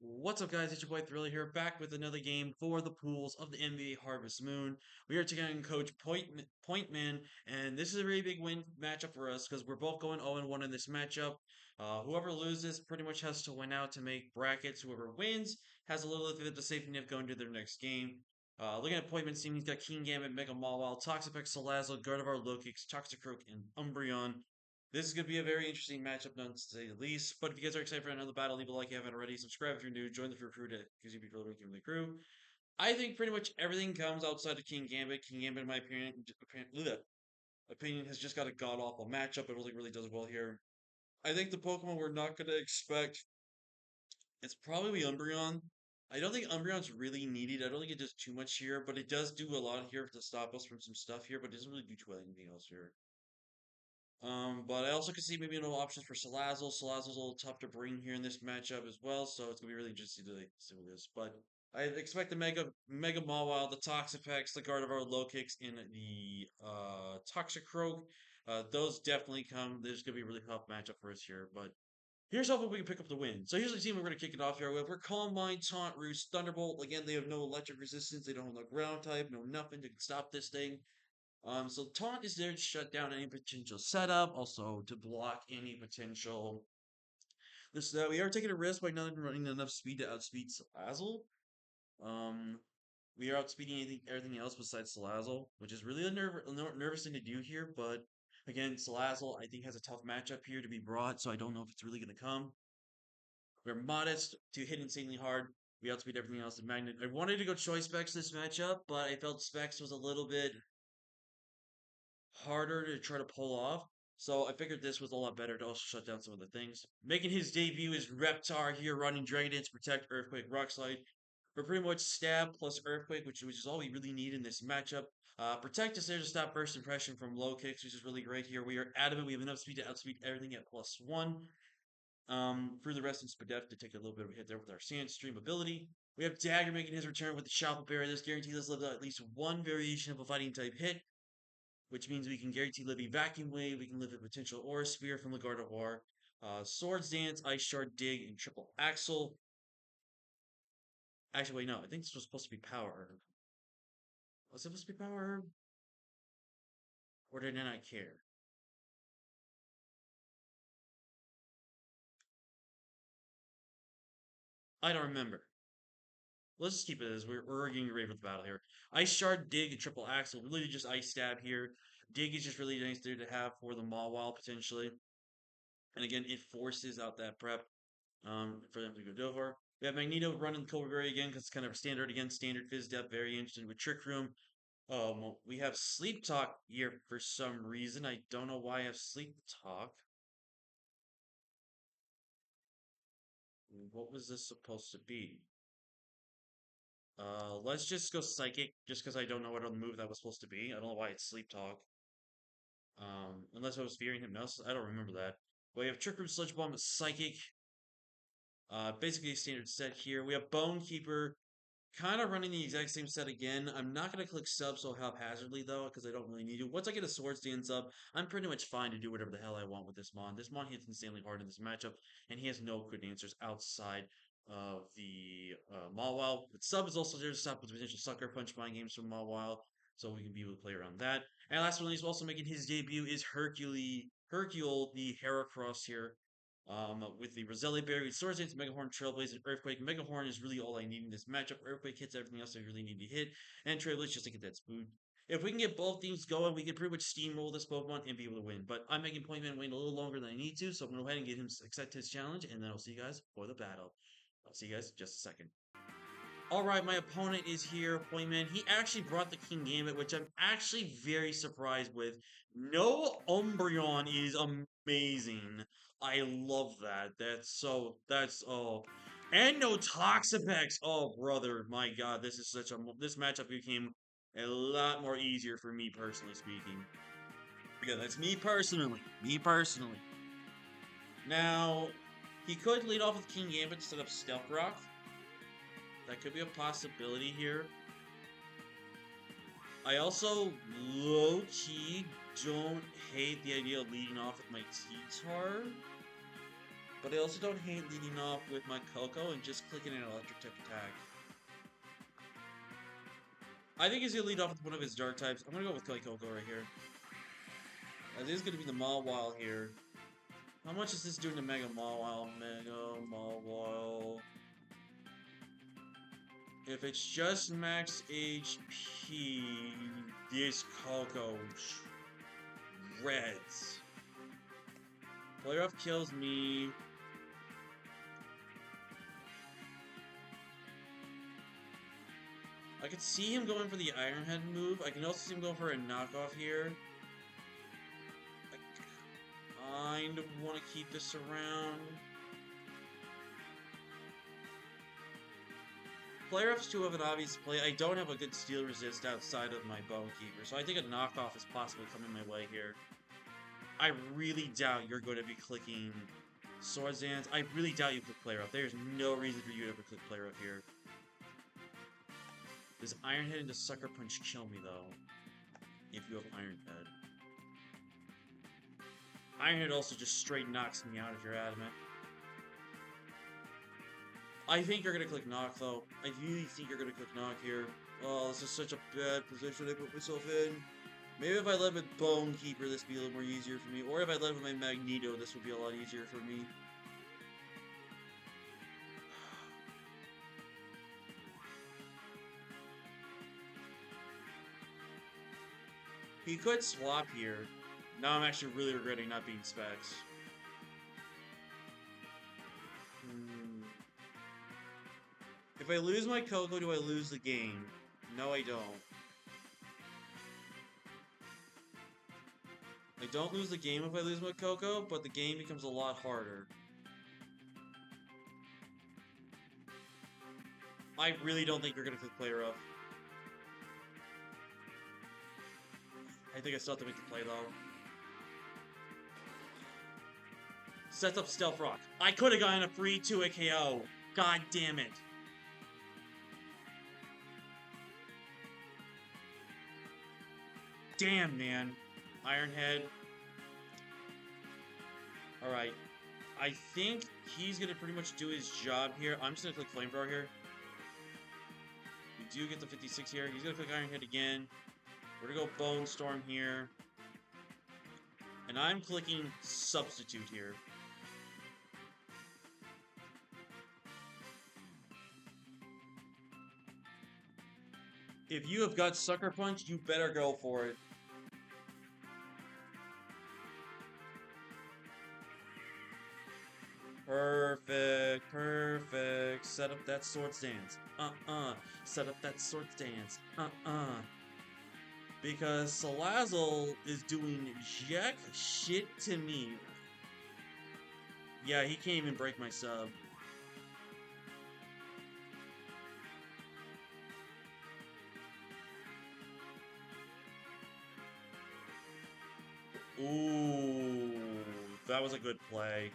What's up, guys? It's your boy Thriller here, back with another game for the pools of the NBA Harvest Moon. We are taking on Coach Pointman, and this is a really big win matchup for us because we're both going 0-1 in this matchup. Whoever loses pretty much has to win out to make brackets. Whoever wins has a little bit of the safety net going to their next game. Looking at Pointman's team, he's got King Gambit, Mega Mawile, Toxapex, Salazzle, Gardevoir, Lokix, Toxicroak, and Umbreon. This is going to be a very interesting matchup, none to say the least. But if you guys are excited for another battle, leave a like if you haven't already. Subscribe if you're new. Join the crew to because you'll be really with the crew. I think pretty much everything comes outside of King Gambit. King Gambit, in my opinion, has just got a god awful matchup. I don't think it really does well here. I think the Pokemon we're not going to expect it's probably Umbreon. I don't think Umbreon's really needed. I don't think it does too much here, but it does do a lot here to stop us from some stuff here, but it doesn't really do too anything else here. But I also can see maybe no options for Salazzle. Salazzle's a little tough to bring here in this matchup as well, so it's gonna be really interesting to see what this. But I expect the Mega Mawile, the Toxapex, the Gardevoir, Lokix, and the Toxicroak. Those definitely come. There's gonna be a really tough matchup for us here, but here's hoping we can pick up the win. So here's the team we're going to kick it off here with. We're Calm Mind, Taunt, Roost, Thunderbolt. Again, they have no electric resistance. They don't have no ground type, no nothing to stop this thing. So taunt is there to shut down any potential setup, also to block any potential. This we are taking a risk by not running enough speed to outspeed Salazzle. Um, we are outspeeding everything else besides Salazzle, which is really a nervous thing to do here. But again, Salazzle I think has a tough matchup here to be brought, so I don't know if it's really going to come. We're modest to hit insanely hard. We outspeed everything else in Magnet. I wanted to go Choice Specs this matchup, but I felt Specs was a little bit harder to try to pull off. So I figured this was a lot better to also shut down some of the things. Making his debut is Reptar here, running Dragon Dance, Protect, Earthquake, Rock Slide. For pretty much Stab plus Earthquake, which is all we really need in this matchup. Protect is there to stop First Impression from low kicks, which is really great here. We are adamant we have enough speed to outspeed everything at +1. Through the rest of Spadef to take a little bit of a hit there with our Sand Stream ability. We have Dagger making his return with the Shovel Berry. This guarantees us live at least one variation of a fighting type hit, which means we can guarantee live a Vacuum Wave, we can live a potential Aura Sphere from the Gardevoir, Swords Dance, Ice Shard, Dig, and Triple Axle. Actually, wait, no, I think this was supposed to be Power Herb. Was it supposed to be Power Herb? Or did I not care? I don't remember. Let's just keep it as we're getting ready for the battle here. Ice Shard, Dig, and Triple Axle. Really just Ice Stab here. Dig is just really nice there to have for the Mawile potentially. And again, it forces out that prep for them to go over. We have Magneto running Cobra Berry again because it's kind of standard again, standard Fizz Depth, very interested with Trick Room. We have Sleep Talk here for some reason. I don't know why I have Sleep Talk. What was this supposed to be? Let's just go Psychic, just because I don't know what other move that was supposed to be. I don't know why it's Sleep Talk. Unless I was fearing Hypnosis, I don't remember that. But we have Trick Room, Sludge Bomb, Psychic. Basically a standard set here. We have Bone Keeper, kind of running the exact same set again. I'm not going to click sub so haphazardly though, because I don't really need to. Once I get a Swords Dance up, I'm pretty much fine to do whatever the hell I want with this Mon. This Mon hits insanely hard in this matchup, and he has no good answers outside of the Mawile. But sub is also there to stop with potential Sucker Punch mind games from Mawile, so we can be able to play around that. And last but not least, also making his debut is Hercule, the Heracross here. With the Roselli Berry, Swords Dance, Megahorn, Trailblaze, and Earthquake. Megahorn is really all I need in this matchup. Earthquake hits everything else I really need to hit, and Trailblaze just to get that spoon. If we can get both teams going, we can pretty much steamroll this Pokemon and be able to win. But I'm making Pointman wait a little longer than I need to, so I'm going to go ahead and get him accept his challenge, and then I'll see you guys for the battle. I'll see you guys in just a second. Alright, my opponent is here, Pointman. He actually brought the King Gambit, which I'm actually very surprised with. No Umbreon is amazing. I love that. Oh. And no Toxapex. Oh, brother, my god, this matchup became a lot more easier for me, personally speaking. Yeah, that's me personally. Now, he could lead off with King Gambit instead of Stealth Rock. That could be a possibility here. I also low-key don't hate the idea of leading off with my T-Tar. But I also don't hate leading off with my Coco and just clicking an electric type attack. I think he's gonna lead off with one of his dark types. I'm gonna go with Coco right here. As it is gonna be the Mawile here. How much is this doing to Mega Mawile? Mega Mawile. If it's just max HP, this Coco shreds. Player off kills me. I could see him going for the Iron Head move. I can also see him going for a knockoff here. I kind of want to keep this around. Player F2 have an obvious play. I don't have a good steel resist outside of my Bone Keeper, so I think a knockoff is possibly coming my way here. I really doubt you're going to be clicking Swords Dance. I really doubt you click Player Off. There's no reason for you to ever click Player Off here. Does Iron Head into Sucker Punch kill me, though? If you have Iron Head. Iron Head also just straight knocks me out if you're adamant. I think you're going to click Knock, though. I really think you're going to click Knock here. Oh, this is such a bad position I put myself in. Maybe if I led with Bone Keeper, this would be a little more easier for me. Or if I led with my Magneto, this would be a lot easier for me. He could swap here. Now I'm actually really regretting not being Specs. If I lose my Coco, do I lose the game? No, I don't. I don't lose the game if I lose my Coco, but the game becomes a lot harder. I really don't think you're going to click Player Up. I think I still have to make the play, though. Sets up Stealth Rock. I could have gotten a free 2-hit KO. God damn it. Damn, man. Iron Head. Alright. I think he's going to pretty much do his job here. I'm just going to click Flamethrower here. We do get the 56 here. He's going to click Iron Head again. We're going to go Bone Storm here. And I'm clicking Substitute here. If you have got Sucker Punch, you better go for it. Perfect, perfect. Set up that Swords Dance. Set up that Swords Dance. Because Salazzle is doing jack shit to me. Yeah, he can't even break my sub. Ooh, that was a good play.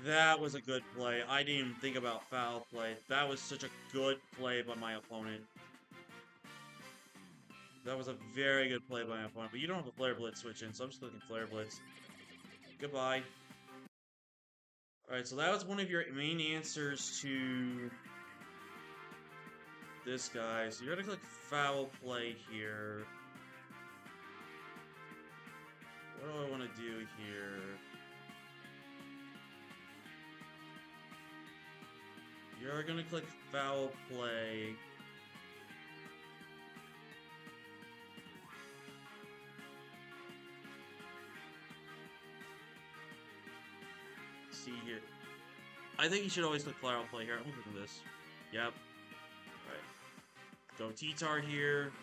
That was a good play. I didn't even think about foul play. That was such a good play by my opponent. That was a very good play by my opponent. But you don't have a Flare Blitz switch in, so I'm just clicking Flare Blitz. Goodbye. Alright, so that was one of your main answers to this guy. So you're going to click foul play here. What do I want to do here? You're gonna click foul play. See here. I think you should always click foul play here. I'm clicking this. Yep. Alright. Go T-Tar here.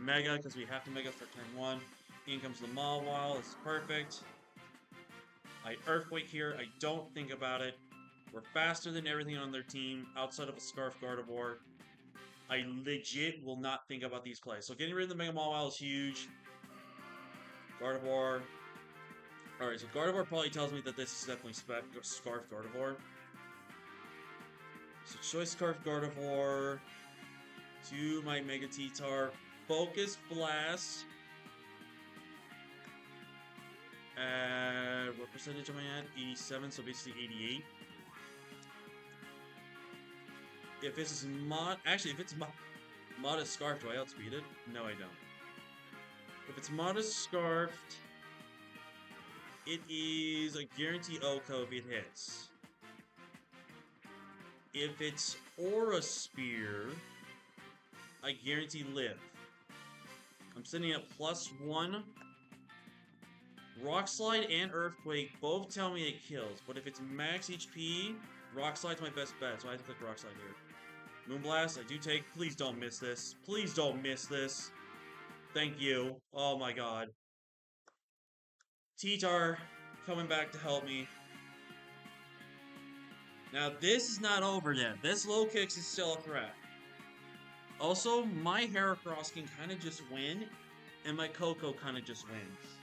Mega, because we have to Mega for turn 1. In comes the Mawile. This is perfect. I Earthquake here. I don't think about it. We're faster than everything on their team outside of a Scarf Gardevoir. I legit will not think about these plays. So getting rid of the Mega Mawile is huge. Gardevoir. Alright, so Gardevoir probably tells me that this is definitely Scarf Gardevoir. So choice Scarf Gardevoir to my Mega T-Tar. Focus Blast. What percentage am I at? 87, so basically 88. If this is actually, if it's modest scarf, do I outspeed it? No, I don't. If it's modest scarfed, it is a guarantee OHKO if it hits. If it's Aura Spear, I guarantee live. I'm sitting at +1. Rock Slide and Earthquake both tell me it kills, but if it's max HP, Rock Slide's my best bet, so I have to click Rock Slide here. Moonblast, I do take. Please don't miss this. Please don't miss this. Thank you. Oh my god. TYRANITAR coming back to help me. Now, this is not over yet. This low kicks is still a threat. Also, my Heracross can kind of just win, and my Coco kind of just wins.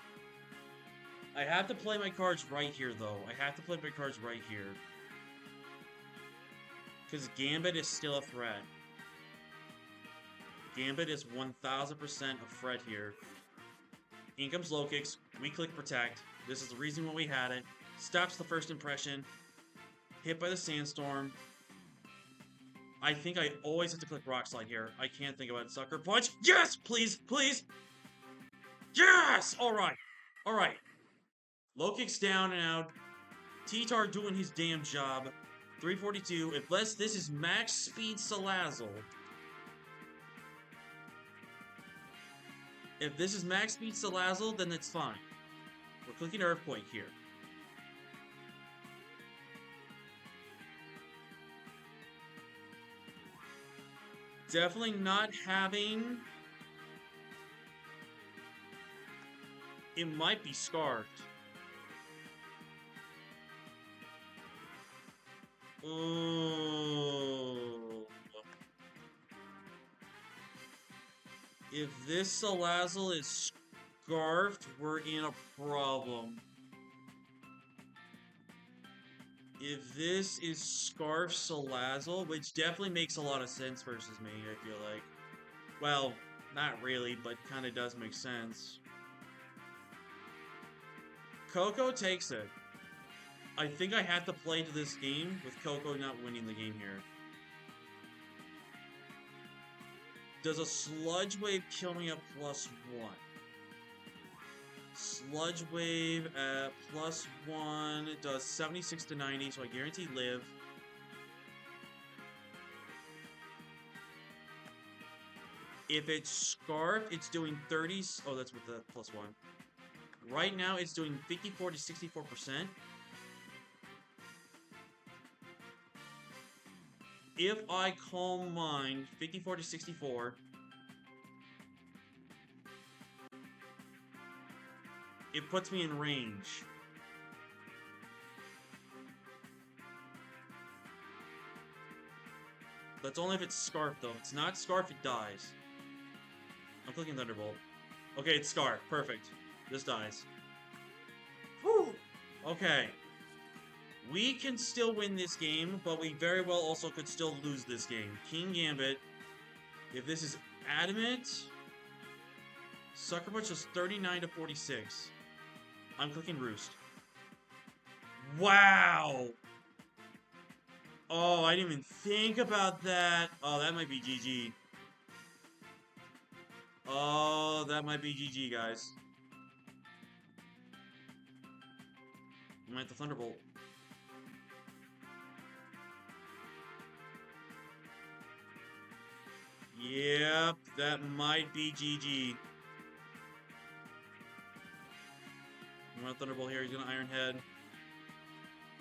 I have to play my cards right here, though. I have to play my cards right here. Because Gambit is still a threat. Gambit is 1000% a threat here. In comes low kicks. We click protect. This is the reason why we had it. Stops the first impression. Hit by the sandstorm. I think I always have to click Rock Slide here. I can't think about it. Sucker Punch. Yes! Please! Please! Yes! Alright. Alright. Low kicks down and out. TYRANITAR doing his damn job. 342. Unless this is max speed Salazzle. If this is max speed Salazzle, then it's fine. We're clicking Earthquake here. Definitely not having... It might be Scarfed. Ooh. If this Salazzle is Scarfed, we're in a problem. If this is Scarf Salazzle, which definitely makes a lot of sense versus me, I feel like. Well, not really, but kind of does make sense. Coco takes it. I think I have to play to this game with Coco not winning the game here. Does a Sludge Wave kill me at +1? Sludge Wave at +1 does 76 to 90, so I guarantee live. If it's Scarf, it's doing 30. Oh, that's with the +1. Right now, it's doing 54 to 64%. If I Calm Mind, 54 to 64. It puts me in range. That's only if it's Scarf, though. If it's not Scarf, it dies. I'm clicking Thunderbolt. Okay, it's Scarf. Perfect. This dies. Whew! Okay. We can still win this game, but we very well also could still lose this game. King Gambit. If this is Adamant, Sucker Punch is 39 to 46. I'm clicking Roost. Wow! Oh, I didn't even think about that. Oh, that might be GG. Oh, that might be GG, guys. I'm at the Thunderbolt. Yep, that might be GG. I'm gonna Thunderbolt here, he's gonna Iron Head.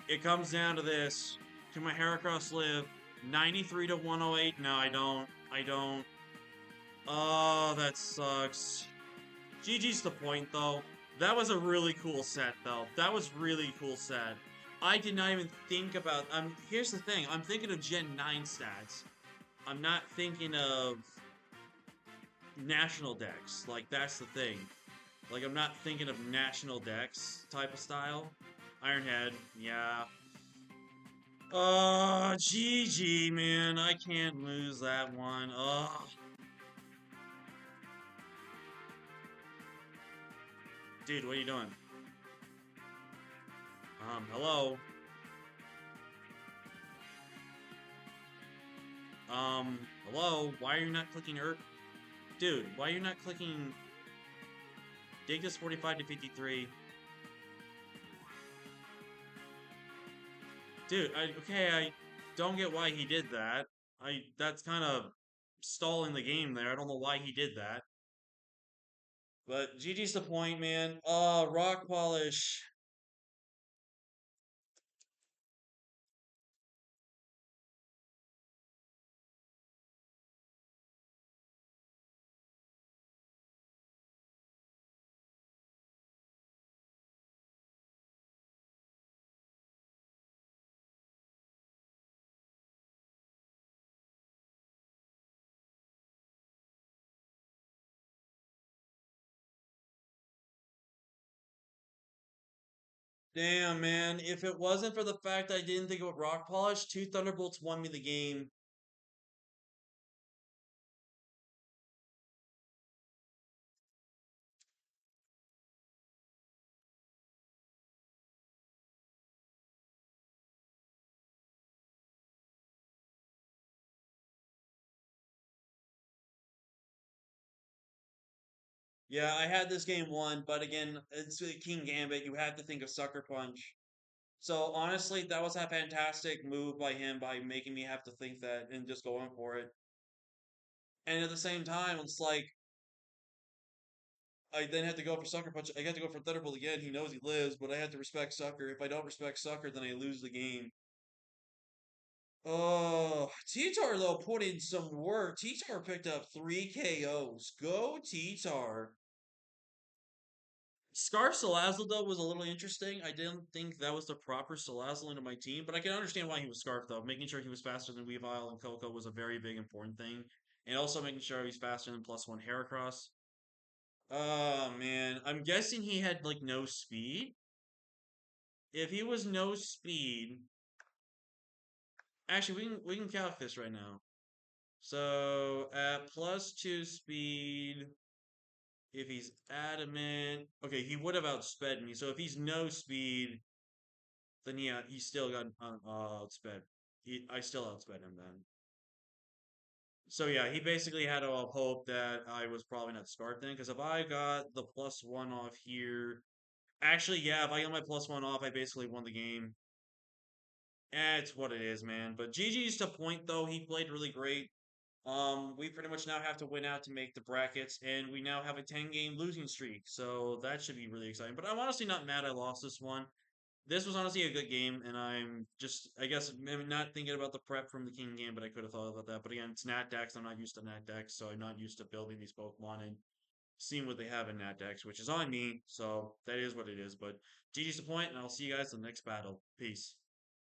It comes down to this. Can my Heracross live? 93 to 108? No, I don't. I don't. Oh, that sucks. GG's the point, though. That was a really cool set, though. That was really cool set. I did not even think about... here's the thing. I'm thinking of Gen 9 stats. I'm not thinking of national decks. Like, that's the thing. Like, I'm not thinking of national decks type of style. Ironhead, yeah. GG, man. I can't lose that one. Dude, what are you doing? Hello. Hello. Why are you not clicking Dude, why are you not clicking dig this 45 to 53? Dude, I don't get why he did that. That's kind of stalling the game there. I don't know why he did that. But GG's the point, man. Rock polish. Damn, man. If it wasn't for the fact I didn't think about rock polish, two Thunderbolts won me the game. Yeah, I had this game won, but again, it's a King Gambit. You have to think of Sucker Punch. So honestly, that was a fantastic move by him by making me have to think that and just going for it. And at the same time, it's like I then had to go for Sucker Punch. I had to go for Thunderbolt again. He knows he lives, but I had to respect Sucker. If I don't respect Sucker, then I lose the game. Oh, T-Tar though put in some work. T-Tar picked up 3 KOs. Go T-Tar. Scarf Salazzle though was a little interesting. I didn't think that was the proper Salazzle into my team, but I can understand why he was Scarf though. Making sure he was faster than Weavile and Coco was a very big important thing, and also making sure he was faster than +1 Heracross. Oh man, I'm guessing he had like no speed. If he was no speed, actually we can calc this right now. So at +2 speed, if he's adamant, okay, he would have outsped me. So if he's no speed, then yeah, he still got outsped. I still outsped him then. So yeah, he basically had to hope that I was probably not Scarf then, because if I got the +1 off here, actually yeah, if I got my +1 off, I basically won the game. It's what it is, man. But GG's to point though, he played really great. We pretty much now have to win out to make the brackets, and we now have a 10-game losing streak, so that should be really exciting. But I'm honestly not mad I lost this one. This was honestly a good game, and I'm just, I guess, maybe not thinking about the prep from the King game, but I could have thought about that. But again, it's Nat Dex. I'm not used to Nat Dex, so I'm not used to building these Pokemon and seeing what they have in Nat Dex, which is on me. So that is what it is. But GG's the point, and I'll see you guys in the next battle. Peace.